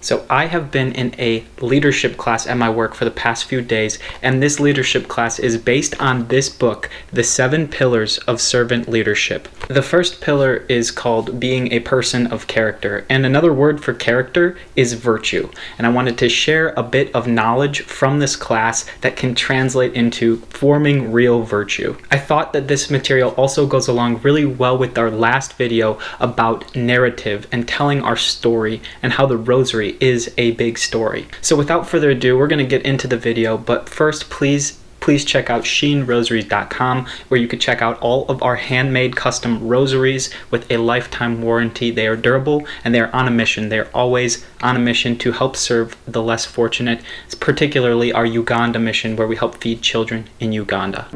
So I have been in a leadership class at my work for the past few days, and this leadership class is based on this book, The 7 Pillars of Servant Leadership. The first pillar is called being a person of character, and another word for character is virtue. And I wanted to share a bit of knowledge from this class that can translate into forming real virtue. I thought that this material also goes along really well with our last video about narrative and telling our story and how the rosary is a big story. So without further ado, we're going to get into the video, but first please check out sheenrosaries.com, where you can check out all of our handmade custom rosaries with a lifetime warranty. They are durable and they are on a mission. They are always on a mission to help serve the less fortunate, particularly our Uganda mission, where we help feed children in Uganda.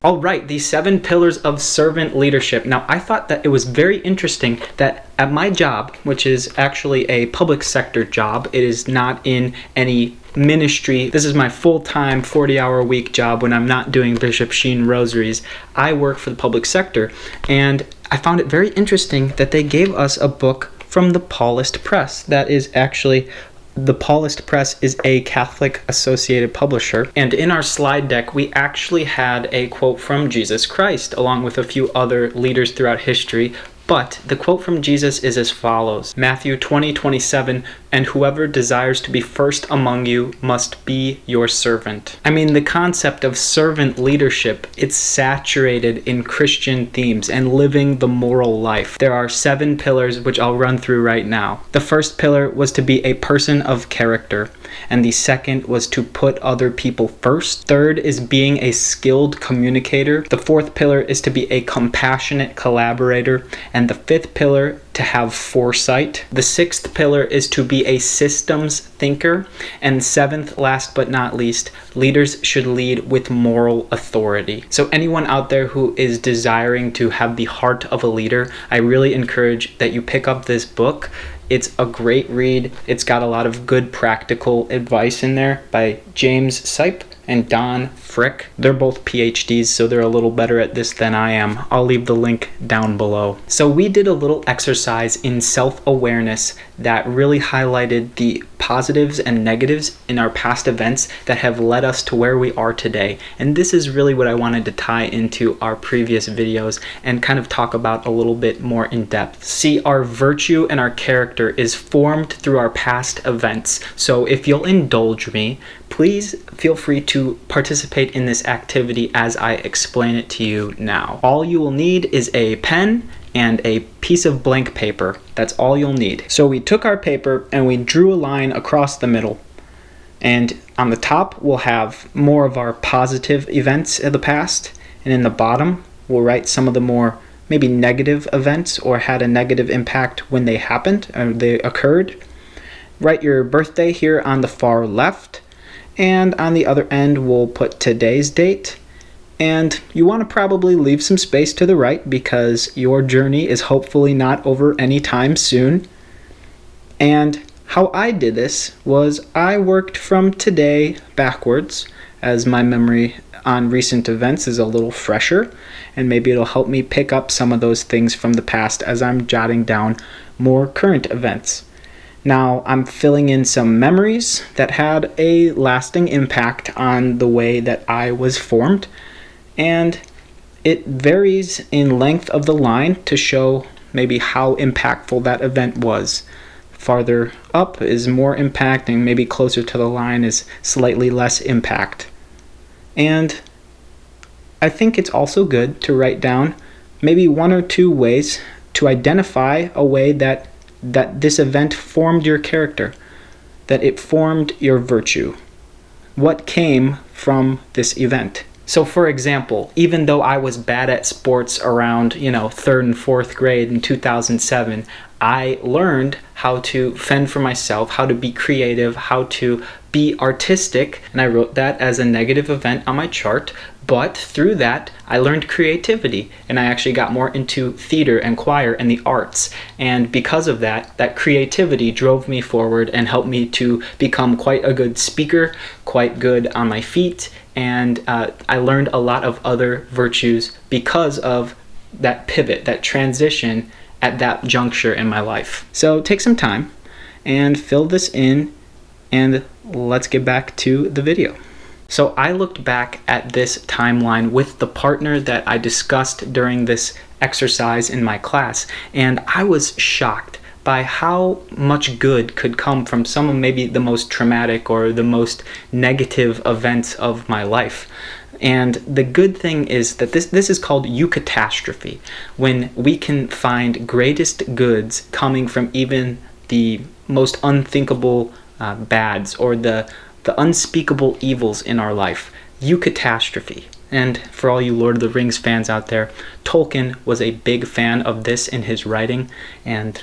All right, the 7 pillars of servant leadership. Now, I thought that it was very interesting that at my job, which is actually a public sector job, it is not in any ministry. This is my full-time 40-hour-a-week job when I'm not doing Bishop Sheen Rosaries. I work for the public sector, and I found it very interesting that they gave us a book from the Paulist Press. That is actually the Paulist Press is a Catholic associated publisher, and in our slide deck we actually had a quote from Jesus Christ along with a few other leaders throughout history. But the quote from Jesus is as follows: Matthew 20:27, "And whoever desires to be first among you must be your servant." I mean, the concept of servant leadership, it's saturated in Christian themes and living the moral life. There are 7 pillars which I'll run through right now. The first pillar was to be a person of character, and the second was to put other people first. Third is being a skilled communicator. The fourth pillar is to be a compassionate collaborator, and the fifth pillar, to have foresight. The sixth pillar is to be a systems thinker. And seventh, last but not least, leaders should lead with moral authority. So anyone out there who is desiring to have the heart of a leader, I really encourage that you pick up this book. It's a great read. It's got a lot of good practical advice in there by James Sipe and Don Frick. They're both PhDs, so they're a little better at this than I am. I'll leave the link down below. So we did a little exercise in self-awareness that really highlighted the positives and negatives in our past events that have led us to where we are today. And this is really what I wanted to tie into our previous videos and kind of talk about a little bit more in depth. See, our virtue and our character is formed through our past events. So if you'll indulge me, please feel free to participate in this activity as I explain it to you now. All you will need is a pen and a piece of blank paper. That's all you'll need. So we took our paper and we drew a line across the middle. And on the top, we'll have more of our positive events of the past. And in the bottom, we'll write some of the more maybe negative events or had a negative impact when they happened or they occurred. Write your birthday here on the far left. And on the other end, we'll put today's date. And you want to probably leave some space to the right because your journey is hopefully not over anytime soon. And how I did this was I worked from today backwards, as my memory on recent events is a little fresher, and maybe it'll help me pick up some of those things from the past as I'm jotting down more current events. Now, I'm filling in some memories that had a lasting impact on the way that I was formed, and it varies in length of the line to show maybe how impactful that event was. Farther up is more impact, and maybe closer to the line is slightly less impact. And I think it's also good to write down maybe 1 or 2 ways to identify a way that this event formed your character, that it formed your virtue. What came from this event? So for example, even though I was bad at sports around, 3rd and 4th grade in 2007, I learned how to fend for myself, how to be creative, how to be artistic, and I wrote that as a negative event on my chart. But through that, I learned creativity, and I actually got more into theater and choir and the arts. And because of that, that creativity drove me forward and helped me to become quite a good speaker, quite good on my feet, and I learned a lot of other virtues because of that pivot, that transition at that juncture in my life. So take some time and fill this in, and let's get back to the video. So I looked back at this timeline with the partner that I discussed during this exercise in my class, and I was shocked by how much good could come from some of maybe the most traumatic or the most negative events of my life. And the good thing is that this is called eucatastrophe, when we can find greatest goods coming from even the most unthinkable bads or the unspeakable evils in our life. Eucatastrophe. And for all you Lord of the Rings fans out there, Tolkien was a big fan of this in his writing, and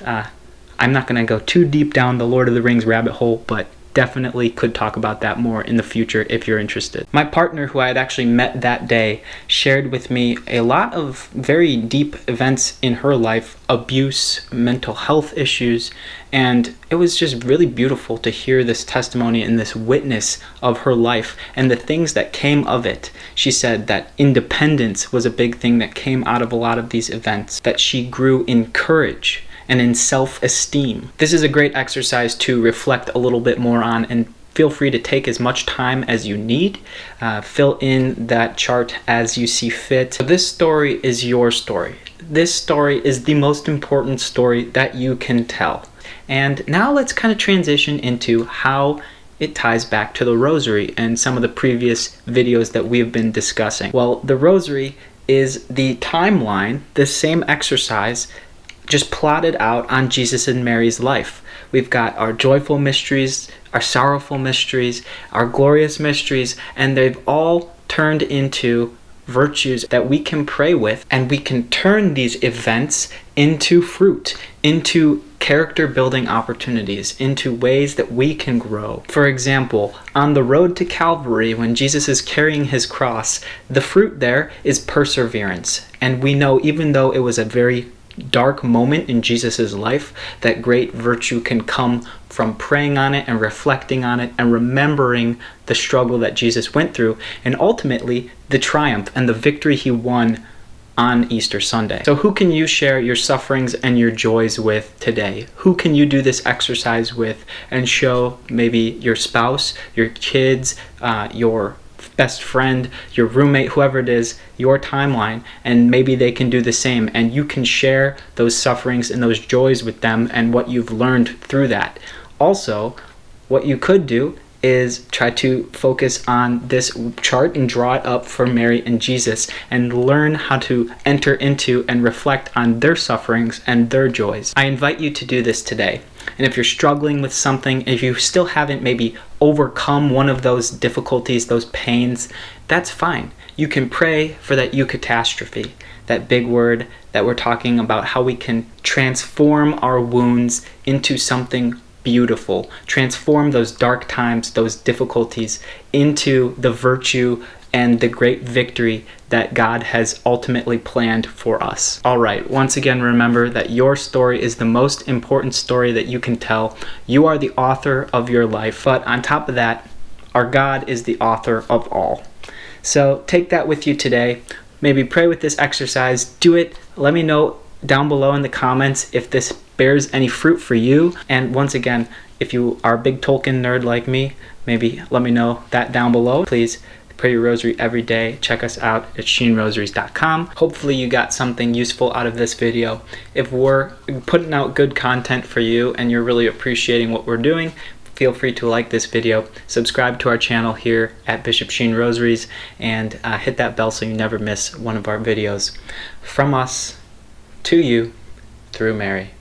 I'm not going to go too deep down the Lord of the Rings rabbit hole, but definitely could talk about that more in the future if you're interested. My partner, who I had actually met that day, shared with me a lot of very deep events in her life, abuse, mental health issues, and it was just really beautiful to hear this testimony and this witness of her life and the things that came of it. She said that independence was a big thing that came out of a lot of these events, that she grew in courage and in self-esteem. This is a great exercise to reflect a little bit more on, and feel free to take as much time as you need. Fill in that chart as you see fit. So this story is your story. This story is the most important story that you can tell. And now let's kind of transition into how it ties back to the Rosary and some of the previous videos that we've been discussing. Well, the Rosary is the timeline, the same exercise, just plotted out on Jesus and Mary's life. We've got our joyful mysteries, our sorrowful mysteries, our glorious mysteries, and they've all turned into virtues that we can pray with, and we can turn these events into fruit, into character building opportunities, into ways that we can grow. For example, on the road to Calvary, when Jesus is carrying his cross, the fruit there is perseverance. And we know, even though it was a very dark moment in Jesus's life, that great virtue can come from praying on it and reflecting on it and remembering the struggle that Jesus went through, and ultimately the triumph and the victory he won on Easter Sunday. So who can you share your sufferings and your joys with today? Who can you do this exercise with and show maybe your spouse, your kids, your best friend, your roommate, whoever it is, your timeline, and maybe they can do the same, and you can share those sufferings and those joys with them and what you've learned through that. Also, what you could do is try to focus on this chart and draw it up for Mary and Jesus and learn how to enter into and reflect on their sufferings and their joys. I invite you to do this today. And if you're struggling with something, if you still haven't maybe overcome one of those difficulties, those pains, that's fine. You can pray for that eucatastrophe, that big word that we're talking about, how we can transform our wounds into something beautiful, transform those dark times, those difficulties into the virtue and the great victory that God has ultimately planned for us. All right, once again, remember that your story is the most important story that you can tell. You are the author of your life, but on top of that, our God is the author of all. So take that with you today. Maybe pray with this exercise. Do it. Let me know down below in the comments if this bears any fruit for you. And once again, if you are a big Tolkien nerd like me, maybe let me know that down below. Please pray your rosary every day. Check us out at sheenrosaries.com. Hopefully you got something useful out of this video. If we're putting out good content for you and you're really appreciating what we're doing, feel free to like this video, subscribe to our channel here at Bishop Sheen Rosaries, and hit that bell so you never miss one of our videos. From us to you, through Mary.